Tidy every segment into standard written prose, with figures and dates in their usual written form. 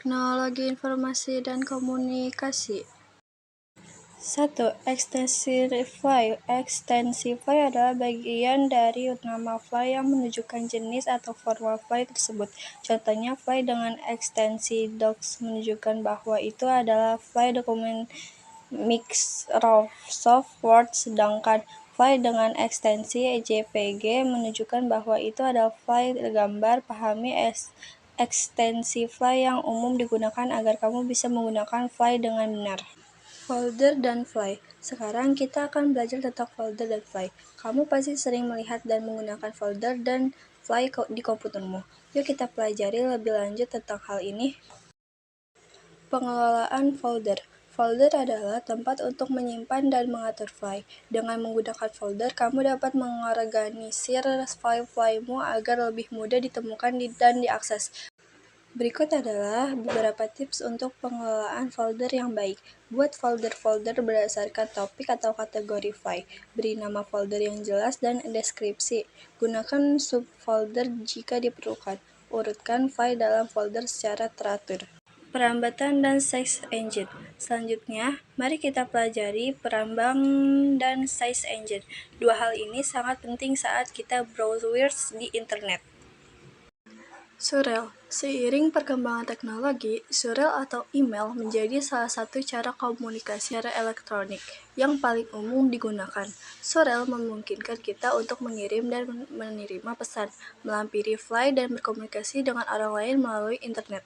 Teknologi Informasi dan Komunikasi. 1. Extensive file. Extensive file adalah bagian dari nama file yang menunjukkan jenis atau format file tersebut. Contohnya, file dengan ekstensi docs menunjukkan bahwa itu adalah file dokumen Microsoft Word, sedangkan file dengan ekstensi JPG menunjukkan bahwa itu adalah file gambar. Pahami ekstensi file yang umum digunakan agar kamu bisa menggunakan file dengan benar. Folder dan file. Sekarang kita akan belajar tentang folder dan file. Kamu pasti sering melihat dan menggunakan folder dan file di komputermu. Yuk kita pelajari lebih lanjut tentang hal ini. Pengelolaan folder. Folder adalah tempat untuk menyimpan dan mengatur file. Dengan menggunakan folder, kamu dapat mengorganisir file-filemu agar lebih mudah ditemukan dan diakses. Berikut adalah beberapa tips untuk pengelolaan folder yang baik. Buat folder-folder berdasarkan topik atau kategori file. Beri nama folder yang jelas dan deskripsi. Gunakan subfolder jika diperlukan. Urutkan file dalam folder secara teratur. Perambatan dan search engine. Selanjutnya, mari kita pelajari perambang dan search engine. Dua hal ini sangat penting saat kita browse di internet. Surel. Seiring perkembangan teknologi, surel atau email menjadi salah satu cara komunikasi secara elektronik yang paling umum digunakan. Surel memungkinkan kita untuk mengirim dan menerima pesan, melampiri file, dan berkomunikasi dengan orang lain melalui internet.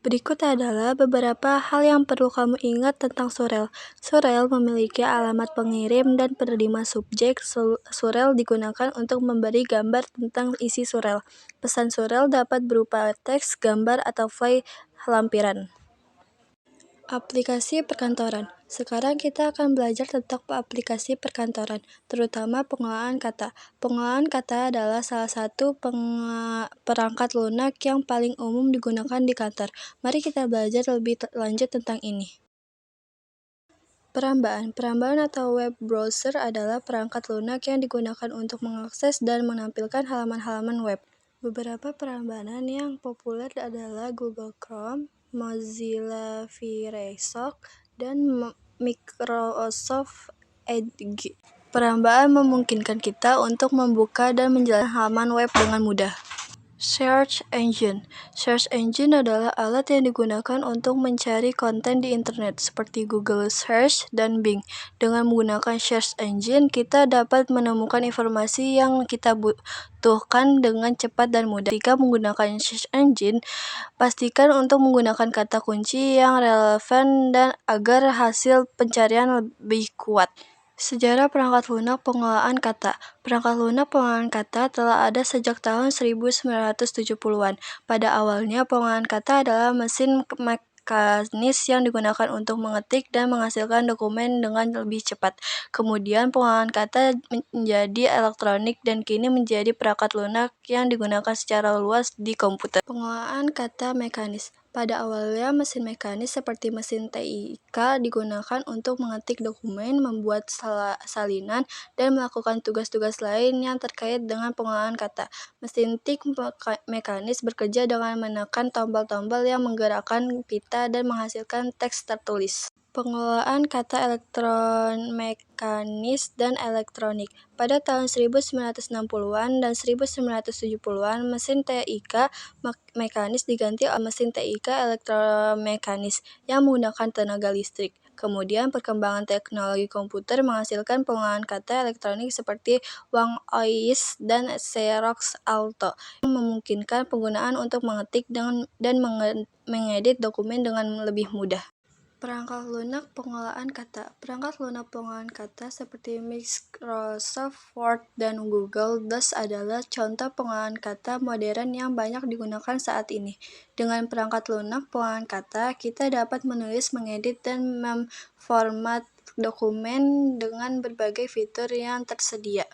Berikut adalah beberapa hal yang perlu kamu ingat tentang surel. Surel memiliki alamat pengirim dan penerima subjek. Surel digunakan untuk memberi gambar tentang isi surel. Pesan surel dapat berupa teks, gambar, atau file lampiran. Aplikasi perkantoran. Sekarang kita akan belajar tentang aplikasi perkantoran, terutama pengelolaan kata. Pengelolaan kata adalah salah satu perangkat lunak yang paling umum digunakan di kantor. Mari kita belajar lebih lanjut tentang ini. Perambaan. Perambaan atau web browser adalah perangkat lunak yang digunakan untuk mengakses dan menampilkan halaman-halaman web. Beberapa perambaan yang populer adalah Google Chrome, Mozilla Firefox, dan Microsoft Edge. Perambaan memungkinkan kita untuk membuka dan menjalankan halaman web dengan mudah. Search engine. Search engine adalah alat yang digunakan untuk mencari konten di internet seperti Google Search dan Bing. Dengan menggunakan search engine, kita dapat menemukan informasi yang kita butuhkan dengan cepat dan mudah. Jika menggunakan search engine, pastikan untuk menggunakan kata kunci yang relevan dan agar hasil pencarian lebih kuat. Sejarah perangkat lunak pengelolaan kata. Perangkat lunak pengelolaan kata telah ada sejak tahun 1970-an. Pada awalnya, pengelolaan kata adalah mesin mekanis yang digunakan untuk mengetik dan menghasilkan dokumen dengan lebih cepat. Kemudian, pengelolaan kata menjadi elektronik dan kini menjadi perangkat lunak yang digunakan secara luas di komputer. Pengelolaan kata mekanis. Pada awalnya, mesin mekanis seperti mesin TIK digunakan untuk mengetik dokumen, membuat salinan, dan melakukan tugas-tugas lain yang terkait dengan pengelolaan kata. Mesin tik mekanis bekerja dengan menekan tombol-tombol yang menggerakkan pita dan menghasilkan teks tertulis. Pengelolaan kata elektromekanis dan elektronik. Pada tahun 1960-an dan 1970-an, mesin TIK mekanis diganti oleh mesin TIK elektromekanis yang menggunakan tenaga listrik. Kemudian, perkembangan teknologi komputer menghasilkan pengelolaan kata elektronik seperti Wang OS dan Xerox Alto yang memungkinkan penggunaan untuk mengetik dan mengedit dokumen dengan lebih mudah. Perangkat lunak pengelolaan kata. Perangkat lunak pengelolaan kata seperti Microsoft Word dan Google Docs adalah contoh pengelolaan kata modern yang banyak digunakan saat ini. Dengan perangkat lunak pengelolaan kata, kita dapat menulis, mengedit, dan memformat dokumen dengan berbagai fitur yang tersedia.